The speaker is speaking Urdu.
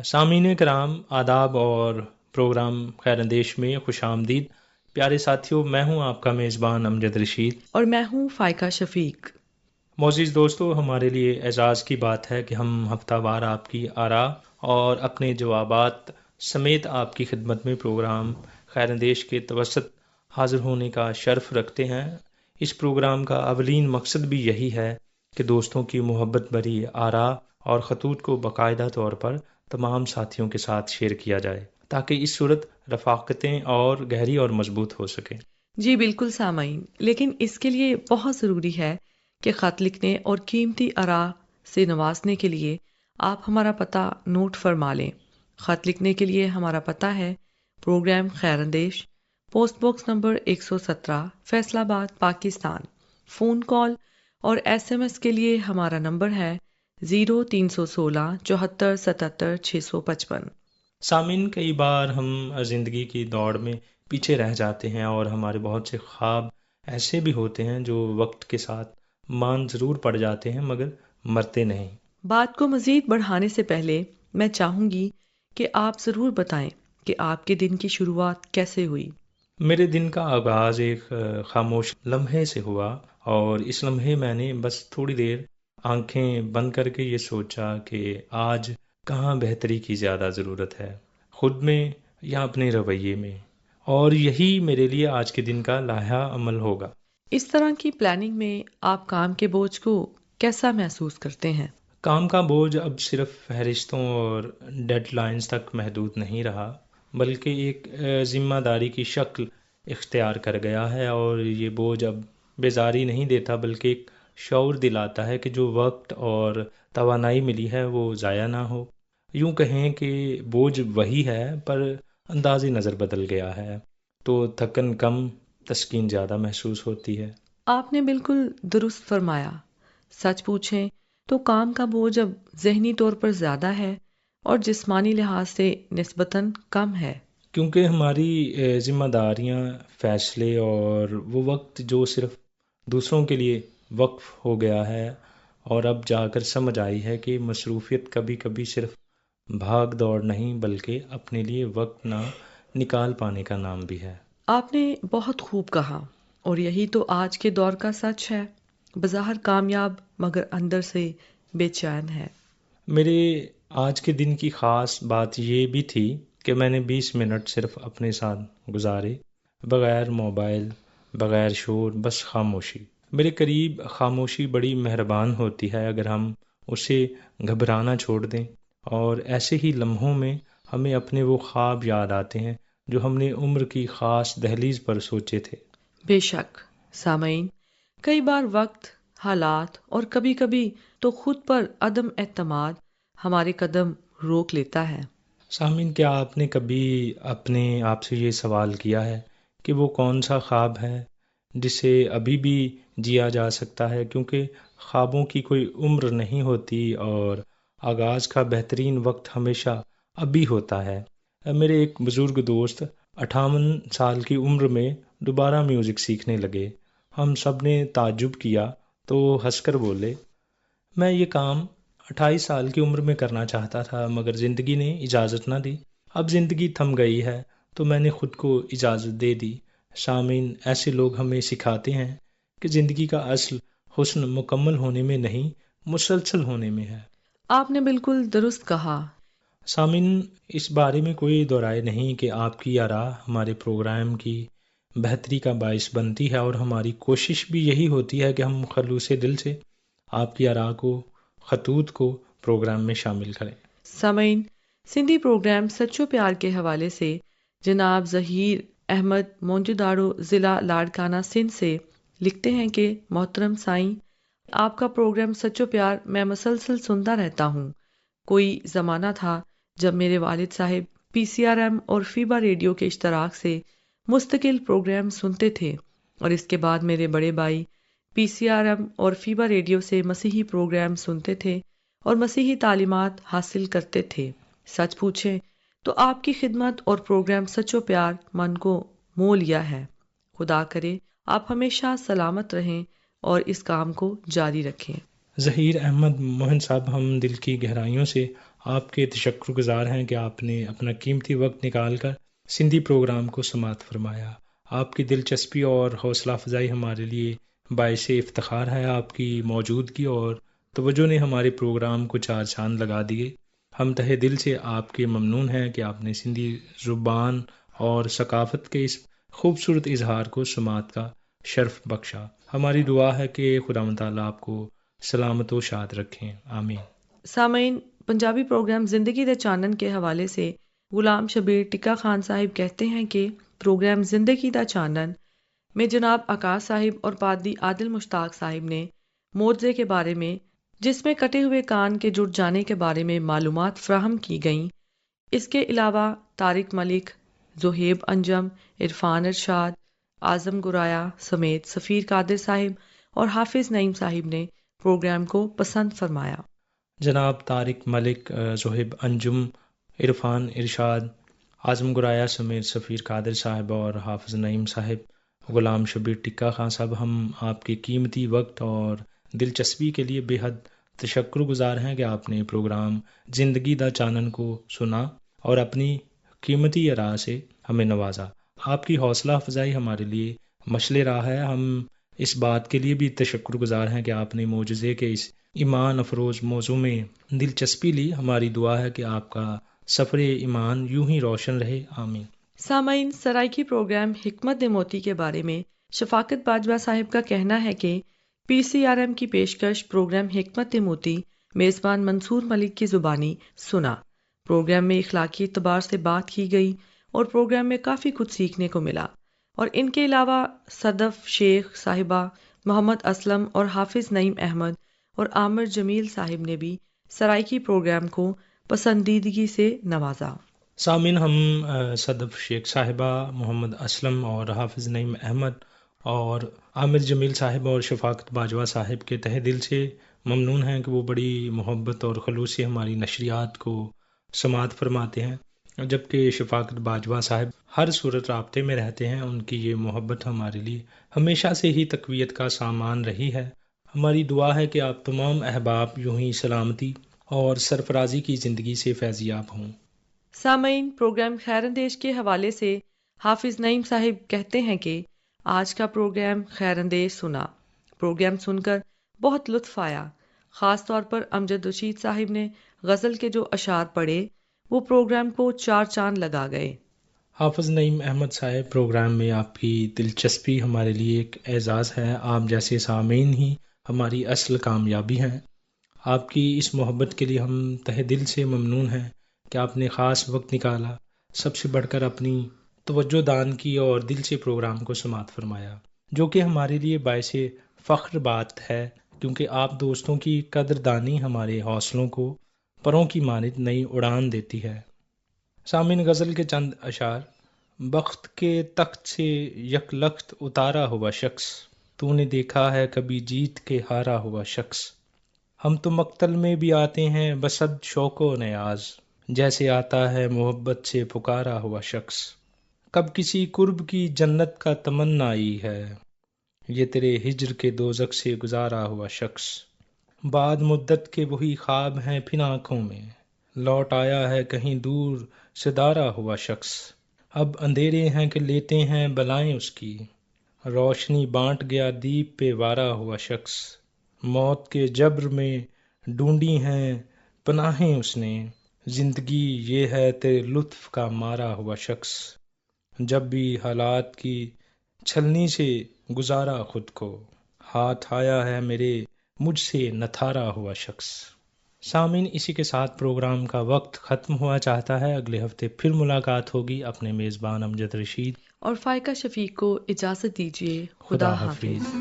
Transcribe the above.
سامعین کرام، آداب اور پروگرام خیر اندیش میں خوش آمدید۔ پیارے ساتھیوں، میں ہوں آپ کا میزبان امجد رشید، اور میں ہوں فائقہ شفیق۔ معزز دوستو، ہمارے لیے اعزاز کی بات ہے کہ ہم ہفتہ وار آپ کی آراء اور اپنے جوابات سمیت آپ کی خدمت میں پروگرام خیر اندیش کے توسط حاضر ہونے کا شرف رکھتے ہیں۔ اس پروگرام کا اولین مقصد بھی یہی ہے کہ دوستوں کی محبت بھری آراء اور خطوط کو باقاعدہ طور پر تمام ساتھیوں کے ساتھ شیئر کیا جائے تاکہ اس صورت رفاقتیں اور گہری اور مضبوط ہو سکیں۔ جی بالکل سامعین، لیکن اس کے لیے بہت ضروری ہے کہ خط لکھنے اور قیمتی آراء سے نوازنے کے لیے آپ ہمارا پتہ نوٹ فرما لیں۔ خط لکھنے کے لیے ہمارا پتہ ہے پروگرام خیر اندیش، پوسٹ باکس نمبر 117، فیصل آباد، پاکستان۔ فون کال اور ایس ایم ایس کے لیے ہمارا نمبر ہے 0316 74 77 655۔ سامعین، کئی بار ہم زندگی کی دوڑ میں پیچھے رہ جاتے ہیں اور ہمارے بہت سے خواب ایسے بھی ہوتے ہیں جو وقت کے ساتھ مان ضرور پڑ جاتے ہیں مگر مرتے نہیں۔ بات کو مزید بڑھانے سے پہلے میں چاہوں گی کہ آپ ضرور بتائیں کہ آپ کے دن کی شروعات کیسے ہوئی۔ میرے دن کا آغاز ایک خاموش لمحے سے ہوا، اور اس لمحے میں نے بس تھوڑی دیر آنکھیں بند کر کے یہ سوچا کہ آج کہاں بہتری کی زیادہ ضرورت ہے، خود میں یا اپنے رویے میں، اور یہی میرے لیے آج کے دن کا لائحہ عمل ہوگا۔ اس طرح کی پلاننگ میں آپ کام کے بوجھ کو کیسا محسوس کرتے ہیں؟ کام کا بوجھ اب صرف فہرستوں اور ڈیڈ لائنز تک محدود نہیں رہا، بلکہ ایک ذمہ داری کی شکل اختیار کر گیا ہے، اور یہ بوجھ اب بیزاری نہیں دیتا بلکہ ایک شعور دلاتا ہے کہ جو وقت اور توانائی ملی ہے وہ ضائع نہ ہو۔ یوں کہیں کہ بوجھ وہی ہے پر انداز نظر بدل گیا ہے، تو تھکن کم، تسکین زیادہ محسوس ہوتی ہے۔ آپ نے بالکل درست فرمایا۔ سچ پوچھیں تو کام کا بوجھ اب ذہنی طور پر زیادہ ہے اور جسمانی لحاظ سے نسبتاً کم ہے، کیونکہ ہماری ذمہ داریاں، فیصلے اور وہ وقت جو صرف دوسروں کے لیے وقف ہو گیا ہے، اور اب جا کر سمجھ آئی ہے کہ مصروفیت کبھی کبھی صرف بھاگ دوڑ نہیں بلکہ اپنے لیے وقت نہ نکال پانے کا نام بھی ہے۔ آپ نے بہت خوب کہا، اور یہی تو آج کے دور کا سچ ہے۔ بظاہر کامیاب مگر اندر سے بے چین ہے۔ میرے آج کے دن کی خاص بات یہ بھی تھی کہ میں نے 20 منٹ صرف اپنے ساتھ گزارے، بغیر موبائل، بغیر شور، بس خاموشی۔ میرے قریب خاموشی بڑی مہربان ہوتی ہے اگر ہم اسے گھبرانا چھوڑ دیں، اور ایسے ہی لمحوں میں ہمیں اپنے وہ خواب یاد آتے ہیں جو ہم نے عمر کی خاص دہلیز پر سوچے تھے۔ بے شک سامعین، کئی بار وقت، حالات اور کبھی کبھی تو خود پر عدم اعتماد ہمارے قدم روک لیتا ہے۔ سامعین، کیا آپ نے کبھی اپنے آپ سے یہ سوال کیا ہے کہ وہ کون سا خواب ہے جسے ابھی بھی جیا جا سکتا ہے؟ کیونکہ خوابوں کی کوئی عمر نہیں ہوتی اور آغاز کا بہترین وقت ہمیشہ ابھی ہوتا ہے۔ میرے ایک بزرگ دوست 58 سال کی عمر میں دوبارہ میوزک سیکھنے لگے۔ ہم سب نے تعجب کیا تو وہ ہنس کر بولے، میں یہ کام 28 سال کی عمر میں کرنا چاہتا تھا مگر زندگی نے اجازت نہ دی۔ اب زندگی تھم گئی ہے تو میں نے خود کو اجازت دے دی۔ سامعین، ایسے لوگ ہمیں سکھاتے ہیں کہ زندگی کا اصل حسن مکمل ہونے میں نہیں، مسلسل ہونے میں ہے۔ آپ نے بالکل درست کہا۔ سامعین، اس بارے میں کوئی دو رائے نہیں کہ آپ کی آراء ہمارے پروگرام کی بہتری کا باعث بنتی ہے، اور ہماری کوشش بھی یہی ہوتی ہے کہ ہم خلوص دل سے آپ کی آراء کو، خطوط کو پروگرام میں شامل کریں۔ سامعین، سندھی پروگرام سچو پیار کے حوالے سے جناب ظہیر احمد موجوداڑو، ضلع لاڑکانہ، سندھ سے لکھتے ہیں کہ محترم سائیں، آپ کا پروگرام سچو پیار میں مسلسل سنتا رہتا ہوں۔ کوئی زمانہ تھا جب میرے والد صاحب پی سی آر ایم اور فیبا ریڈیو کے اشتراک سے مستقل پروگرام سنتے تھے، اور اس کے بعد میرے بڑے بھائی پی سی آر ایم اور فیبا ریڈیو سے مسیحی پروگرام سنتے تھے اور مسیحی تعلیمات حاصل کرتے تھے۔ سچ پوچھیں تو آپ کی خدمت اور پروگرام سچو پیار من کو مو لیا ہے۔ خدا کرے آپ ہمیشہ سلامت رہیں اور اس کام کو جاری رکھیں۔ ظہیر احمد موہن صاحب، ہم دل کی گہرائیوں سے آپ کے تشکر گزار ہیں کہ آپ نے اپنا قیمتی وقت نکال کر سندھی پروگرام کو سماعت فرمایا۔ آپ کی دلچسپی اور حوصلہ افزائی ہمارے لیے باعث افتخار ہے۔ آپ کی موجودگی اور توجہ نے ہمارے پروگرام کو چار چاند لگا دیے۔ ہم تہہ دل سے آپ کے ممنون ہیں کہ آپ نے سندھی زبان اور ثقافت کے اس خوبصورت اظہار کو سماعت کا شرف بخشا۔ ہماری دعا ہے کہ خداوند تعالیٰ آپ کو سلامت و شاد رکھیں، آمین۔ سامعین، پنجابی پروگرام زندگی دے چانن کے حوالے سے غلام شبیر ٹکا خان صاحب کہتے ہیں کہ پروگرام زندگی دا چانن میں جناب آکاش صاحب اور پادری عادل مشتاق صاحب نے معجزے کے بارے میں، جس میں کٹے ہوئے کان کے جڑ جانے کے بارے میں معلومات فراہم کی گئیں۔ اس کے علاوہ طارق ملک، زہیب انجم، عرفان ارشاد، اعظم گرایا سمیت سفیر قادر صاحب اور حافظ نعیم صاحب نے پروگرام کو پسند فرمایا۔ جناب طارق ملک، زہیب انجم، عرفان ارشاد، اعظم گرایا سمیت سفیر قادر صاحب اور حافظ نعیم صاحب، غلام شبیر ٹکا خان صاحب، ہم آپ کے قیمتی وقت اور دلچسپی کے لیے بے حد تشکر گزار ہیں کہ آپ نے پروگرام زندگی دا چانن کو سنا اور اپنی قیمتی آراء سے ہمیں نوازا۔ آپ کی حوصلہ افزائی ہمارے لیے مشعل راہ ہے۔ ہم اس بات کے لیے بھی تشکر گزار ہیں کہ آپ نے معجزے کے اس ایمان افروز موضوع میں دلچسپی لی۔ ہماری دعا ہے کہ آپ کا سفر ایمان یوں ہی روشن رہے، آمین۔ سامعین، سرائیکی پروگرام حکمت دے موتی کے بارے میں شفاقت باجوہ صاحب کا کہنا ہے کہ PCRM کی پیشکش پروگرام حکمت دے موتی میزبان منصور ملک کی زبانی سنا۔ پروگرام میں اخلاقی اعتبار سے بات کی گئی اور پروگرام میں کافی کچھ سیکھنے کو ملا، اور ان کے علاوہ صدف شیخ صاحبہ، محمد اسلم اور حافظ نعیم احمد اور عامر جمیل صاحب نے بھی سرائیکی پروگرام کو پسندیدگی سے نوازا۔ سامعین، ہم صدف شیخ صاحبہ، محمد اسلم اور حافظ نعیم احمد اور عامر جمیل صاحب اور شفاقت باجوہ صاحب کے تہہ دل سے ممنون ہیں کہ وہ بڑی محبت اور خلوص سے ہماری نشریات کو سماعت فرماتے ہیں، جبکہ شفاقت باجوہ صاحب ہر صورت رابطے میں رہتے ہیں۔ ان کی یہ محبت ہمارے لیے ہمیشہ سے ہی تقویت کا سامان رہی ہے۔ ہماری دعا ہے کہ آپ تمام احباب یوں ہی سلامتی اور سرفرازی کی زندگی سے فیضیاب ہوں۔ سامعین، پروگرام خیر اندیش کے حوالے سے حافظ نعیم صاحب کہتے ہیں کہ آج کا پروگرام خیر اندیش سنا۔ پروگرام سن کر بہت لطف آیا۔ خاص طور پر امجد رشید صاحب نے غزل کے جو اشعار پڑھے وہ پروگرام کو چار چاند لگا گئے۔ حافظ نعیم احمد صاحب، پروگرام میں آپ کی دلچسپی ہمارے لیے ایک اعزاز ہے۔ آپ جیسے سامعین ہی ہماری اصل کامیابی ہیں۔ آپ کی اس محبت کے لیے ہم تہہ دل سے ممنون ہیں کہ آپ نے خاص وقت نکالا، سب سے بڑھ کر اپنی توجہ دان کی اور دل سے پروگرام کو سماعت فرمایا، جو کہ ہمارے لیے باعث فخر بات ہے، کیونکہ آپ دوستوں کی قدردانی ہمارے حوصلوں کو پروں کی مانند نئی اڑان دیتی ہے۔ سامعین، غزل کے چند اشعار۔ بخت کے تخت سے یک لخت اتارا ہوا شخص، تو نے دیکھا ہے کبھی جیت کے ہارا ہوا شخص۔ ہم تو مقتل میں بھی آتے ہیں بصد شوق و نیاز، جیسے آتا ہے محبت سے پکارا ہوا شخص۔ کب کسی قرب کی جنت کا تمنائی ہے، یہ تیرے ہجر کے دوزخ سے گزارا ہوا شخص۔ بعد مدت کے وہی خواب ہیں پھر آنکھوں میں، لوٹ آیا ہے کہیں دور سے دارا ہوا شخص۔ اب اندھیرے ہیں کہ لیتے ہیں بلائیں اس کی، روشنی بانٹ گیا دیپ پہ وارا ہوا شخص۔ موت کے جبر میں ڈھونڈی ہیں پناہیں اس نے، زندگی یہ ہے تیرے لطف کا مارا ہوا شخص۔ جب بھی حالات کی چھلنی سے گزارا خود کو، ہاتھ آیا ہے میرے مجھ سے نتھارا ہوا شخص۔ سامعین، اسی کے ساتھ پروگرام کا وقت ختم ہوا چاہتا ہے۔ اگلے ہفتے پھر ملاقات ہوگی۔ اپنے میزبان امجد رشید اور فائقہ شفیق کو اجازت دیجیے۔ خدا حافظ۔